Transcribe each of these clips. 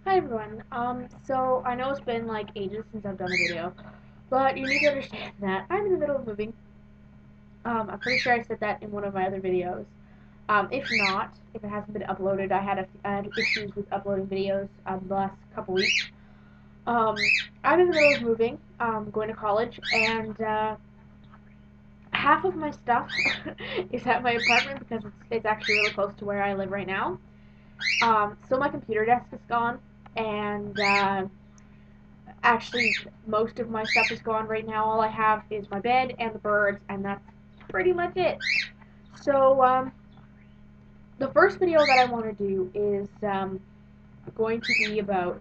Hi everyone. So I know it's been like ages since I've done a video, but you need to understand that I'm in the middle of moving. I'm pretty sure I said that in one of my other videos. If not, if it hasn't been uploaded, I had issues with uploading videos the last couple weeks. Um, I'm in the middle of moving, going to college, and half of my stuff is at my apartment because it's actually really close to where I live right now. So my computer desk is gone, and actually, most of my stuff is gone right now. All I have is my bed and the birds, and that's pretty much it. So, the first video that I want to do is going to be about,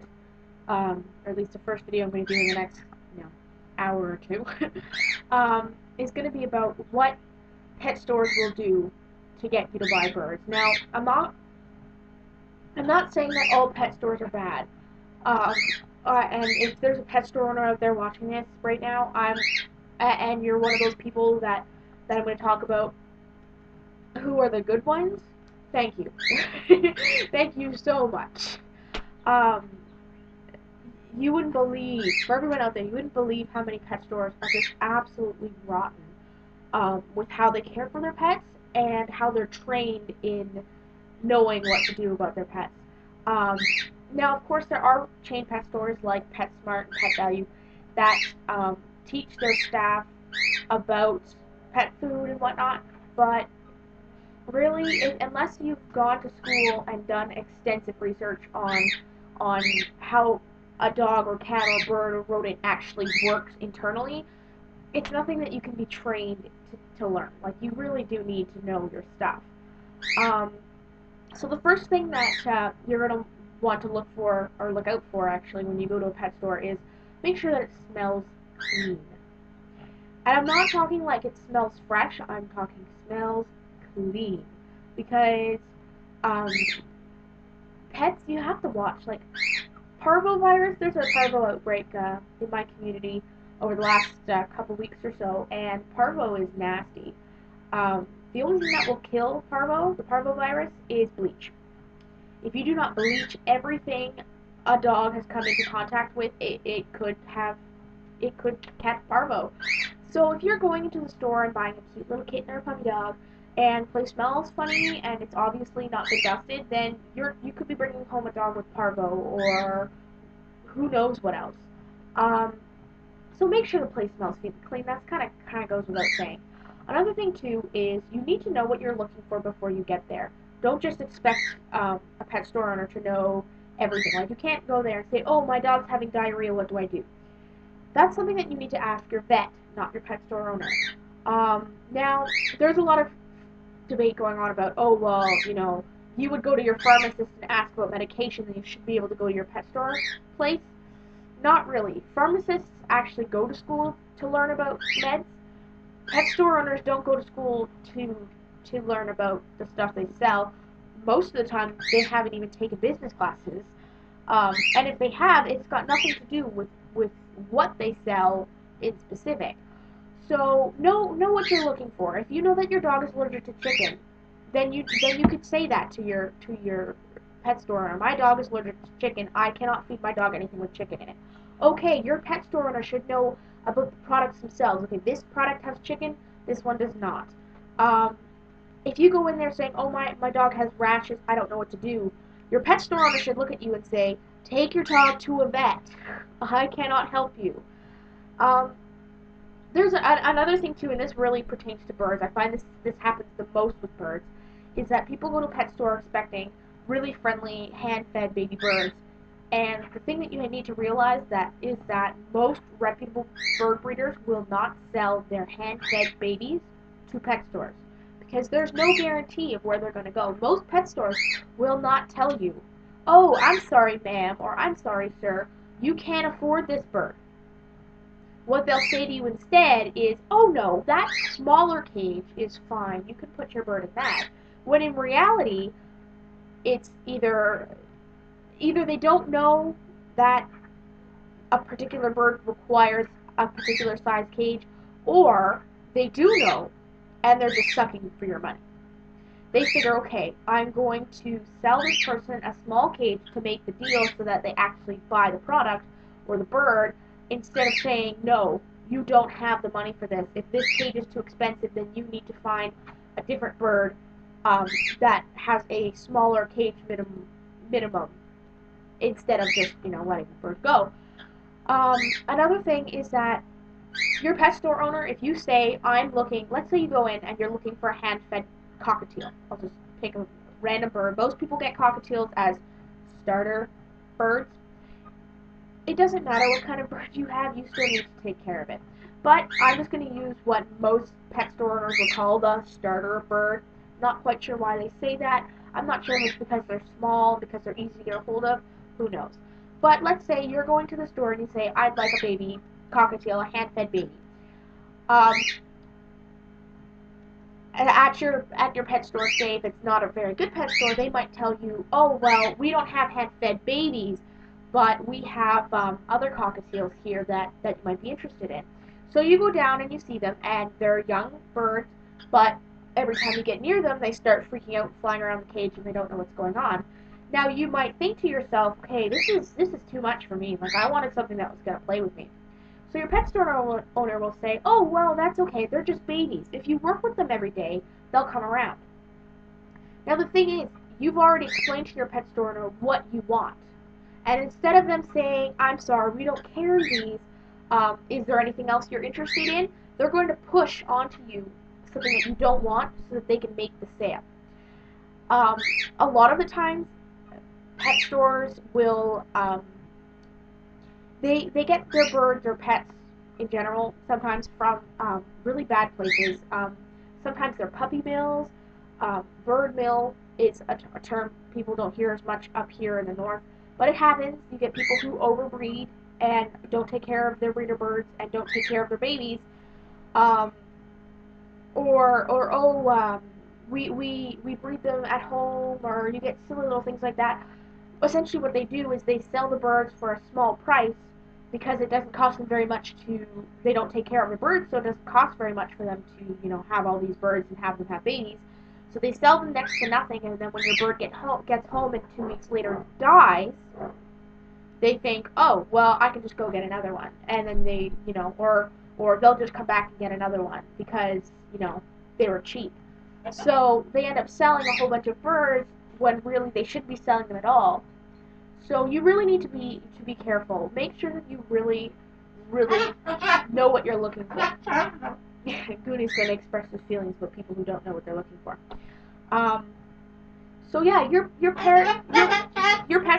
or at least the first video I'm going to do in the next, hour or two, is going to be about what pet stores will do to get you to buy birds. Now, I'm not saying that all pet stores are bad. Um, and if there's a pet store owner out there watching this right now, and you're one of those people that I'm going to talk about who are the good ones, thank you. Thank you so much. Um, you wouldn't believe, for everyone out there, you wouldn't believe how many pet stores are just absolutely rotten with how they care for their pets and how they're trained in knowing what to do about their pets. Um, Now, of course, there are chain pet stores like PetSmart and Pet Value that teach their staff about pet food and whatnot, but really, unless you've gone to school and done extensive research on how a dog or cat or bird or rodent actually works internally, it's nothing that you can be trained to learn. Like, you really do need to know your stuff. Um, so the first thing that you're going to want to look for, or look out for actually, when you go to a pet store is make sure that it smells clean. And I'm not talking like it smells fresh, I'm talking smells clean. Because um, pets, you have to watch. Like, parvovirus, there's a parvo outbreak in my community over the last couple weeks or so, and parvo is nasty. The only thing that will kill parvo, the parvovirus, is bleach. If you do not bleach everything a dog has come into contact with, it could catch parvo. So if you're going into the store and buying a cute little kitten or a puppy dog, and the place smells funny and it's obviously not been dusted, then you could be bringing home a dog with parvo or who knows what else. Um, so make sure the place smells clean. That's kind of goes without saying. Another thing too is you need to know what you're looking for before you get there. Don't just expect a pet store owner to know everything. Like, you can't go there and say, "Oh, my dog's having diarrhea. What do I do?" That's something that you need to ask your vet, not your pet store owner. Now, there's a lot of debate going on about, oh, well, you would go to your pharmacist and ask about medication, and you should be able to go to your pet store place. Not really. Pharmacists actually go to school to learn about meds. Pet store owners don't go to school to learn about the stuff they sell. Most of the time, they haven't even taken business classes. And if they have, it's got nothing to do with what they sell in specific. So know what you're looking for. If you know that your dog is allergic to chicken, then you could say that to your pet store owner. My dog is allergic to chicken. I cannot feed my dog anything with chicken in it. Okay, your pet store owner should know about the products themselves. Okay, this product has chicken. This one does not. Um, if you go in there saying, "Oh, my dog has rashes. I don't know what to do," your pet store owner should look at you and say, "Take your dog to a vet. I cannot help you." Um, there's another thing too, and this really pertains to birds. I find this happens the most with birds, is that people go to a pet store expecting really friendly, hand-fed baby birds, and the thing that you need to realize that is that most reputable bird breeders will not sell their hand-fed babies to pet stores because there's no guarantee of where they're going to go. Most pet stores will not tell you, "Oh, I'm sorry, ma'am," or "I'm sorry, sir, you can't afford this bird." What they'll say to you instead is, "Oh no, that smaller cage is fine. You can put your bird in that." When in reality, it's either they don't know that a particular bird requires a particular size cage, or they do know and they're just sucking for your money. They figure, okay, I'm going to sell this person a small cage to make the deal so that they actually buy the product or the bird, instead of saying, no, you don't have the money for this. If this cage is too expensive, then you need to find a different bird that has a smaller cage minimum instead of just, letting the bird go. Another thing is that your pet store owner, if you say, I'm looking, let's say you go in and you're looking for a hand-fed cockatiel. I'll just pick a random bird. Most people get cockatiels as starter birds. It doesn't matter what kind of bird you have, you still need to take care of it. But I'm just going to use what most pet store owners would call the starter bird. Not quite sure why they say that. I'm not sure if it's because they're small, because they're easy to get a hold of. Who knows? But let's say you're going to the store and you say, I'd like a baby cockatiel, a hand-fed baby. Um, at your pet store, say if it's not a very good pet store, they might tell you, oh well, we don't have hand-fed babies, but we have other cockatiels here that you might be interested in. So you go down and you see them, and they're young birds, but every time you get near them, they start freaking out and flying around the cage, and they don't know what's going on. Now you might think to yourself, okay, this is too much for me. Like, I wanted something that was gonna play with me. So your pet store owner will say, oh, well, that's okay. They're just babies. If you work with them every day, they'll come around. Now, the thing is, you've already explained to your pet store owner what you want. And instead of them saying, I'm sorry, we don't carry these, is there anything else you're interested in? They're going to push onto you something that you don't want so that they can make the sale. A lot of the times, pet stores will they get their birds or pets in general sometimes from really bad places. Sometimes they're puppy mills. Bird mill is a term people don't hear as much up here in the north, but it happens. You get people who overbreed and don't take care of their breeder birds and don't take care of their babies, um, we breed them at home, or you get silly little things like that. Essentially what they do is they sell the birds for a small price because it doesn't cost them very much they don't take care of the birds, so it doesn't cost very much for them to, have all these birds and have them have babies. So they sell them next to nothing, and then when your bird gets home and 2 weeks later dies, they think, oh, well, I can just go get another one. And then they, or they'll just come back and get another one because, they were cheap. So they end up selling a whole bunch of birds when really they shouldn't be selling them at all. So you really need to be careful. Make sure that you really, really know what you're looking for. Goonie's going to express his feelings with people who don't know what they're looking for. So yeah, your pet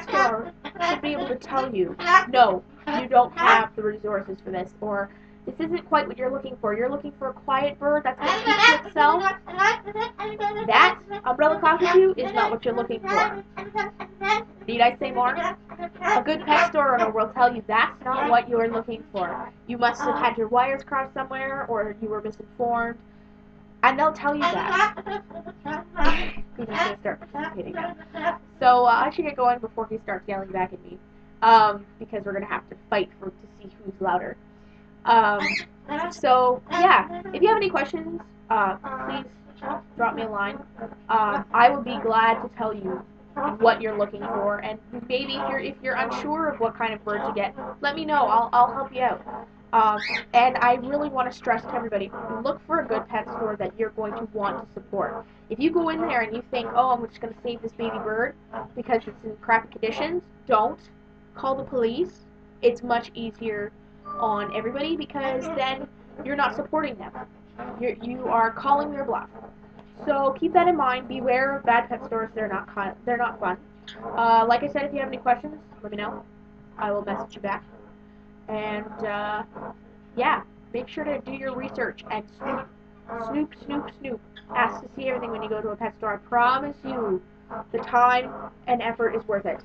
store should be able to tell you, no, you don't have the resources for this, or this isn't quite what you're looking for. You're looking for a quiet bird that's going to keep to itself. That umbrella cockatoo is not what you're looking for. Need I say more? A good pet store owner will tell you that's not what you're looking for. You must have had your wires crossed somewhere, or you were misinformed, and they'll tell you that. He's just going to start participating now. So I should get going before he starts yelling back at me, because we're going to have to fight to see who's louder. So yeah, if you have any questions, please drop me a line. I would be glad to tell you what you're looking for, and maybe if you're unsure of what kind of bird to get, let me know. I'll help you out. And I really want to stress to everybody, look for a good pet store that you're going to want to support. If you go in there and you think, oh, I'm just going to save this baby bird because it's in crappy conditions, don't. Call the police. It's much easier on everybody because then you're not supporting them. You are calling their bluff. So keep that in mind. Beware of bad pet stores. They're not fun. Like I said, if you have any questions, let me know. I will message you back. And yeah, make sure to do your research and snoop. Ask to see everything when you go to a pet store. I promise you, the time and effort is worth it.